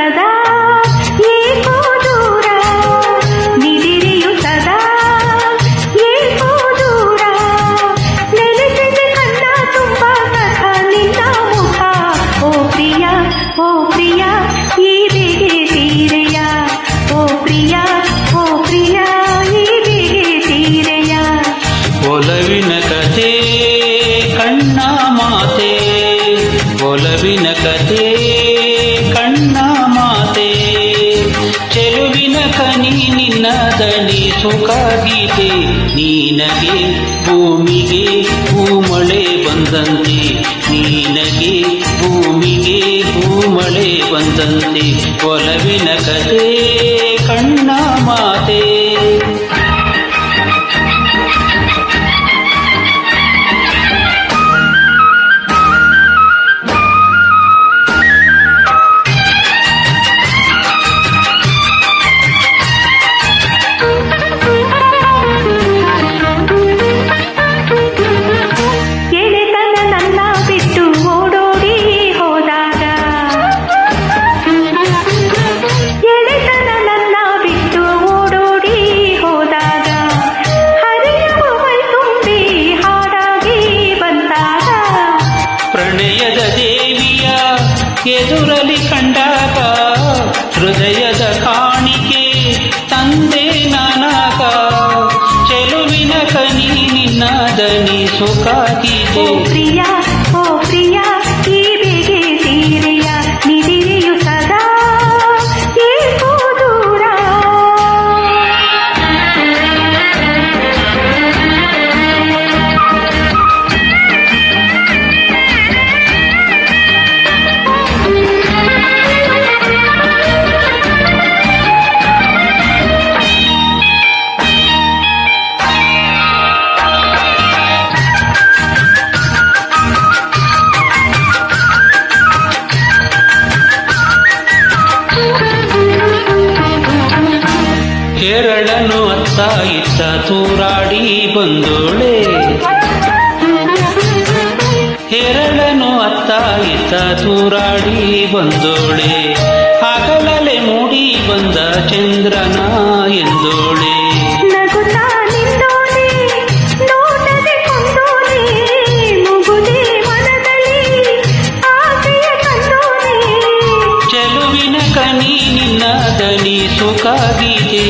ಸದಾ ಏಕೋ ದೂರ ನಿದಿರೆಯು ಸದಾ ಏಕೋ ದೂರ ನೆಲೆಸಿದೆ ಕಣ್ಣ ತುಂಬ ಸದಾ ನಿನ್ನ ಮುಖ ಓ ಪ್ರಿಯ ಈ ಬೇಗೆ ತೀರೆಯ ಓ ಪ್ರಿಯ ಈ ಬೇಗೆ ತೀರೆಯ ಒಲವಿನ ಕಥೆ ಕಣ್ಣ ಮಾತೆ ಒಲವಿನ ಕಥೆ ಕಣ್ಣ ಮಾತೆ ಚೆಲುವಿನ ಕನಿ ನಿನ್ನ ದನಿ ಸುಖ ಗೀತೆ ನೀನಗೆ ಭೂಮಿಗೆ ಭೂಮಳೆ ಬಂದಂತೆ ನೀನಗೆ ಭೂಮಿಗೆ ಭೂಮಳೆ ಬಂದಂತೆ ಒಲವಿನ ಕಥೆ ಕಣ್ಣ ಮಾತೆ ಪ್ರಣಯದ ದೇವಿಯ ಎದುರಲಿ ಕಂಡಾಗ ಹೃದಯದ ಕಾಣಿಕೆ ತಂದೆ ನಾನಾಗ ಚೆಲುವಿನ ಕನಿ ನಿನ್ನ ದನಿ ಸುಖ ಗೀತೆ ಓ ಪ್ರಿಯ ಈ ಬೇಗೆ ತೀರೆಯ ನಿದಿರೆಯು ಸದಾ ಏಕೋ ದೂರ ಕೇರಳನು ಅತ್ತ ಇತ್ತ ತೂರಾಡಿ ಬಂದೋಳೆ ಕೇರಳನು ಅತ್ತ ಇತ್ತ ತೂರಾಡಿ ಬಂದೋಳೆ ಹಗಲಲೆ ಮೂಡಿ ಬಂದ ಚಂದ್ರನ ಎಂದೋಳೆ ನಗುತ್ತಾ ನಿಂದೋಳೆ ನೋಟದೆ ಕೊಂದೋಳೆ ಮುಗುದೆ ಮನದಲ್ಲಿ ಆಸೆಯ ತಂದೋಳೆ ಚೆಲುವಿನ ಕನಿ ನಿನ್ನ ದನಿ ಸುಖ ಗೀತೆ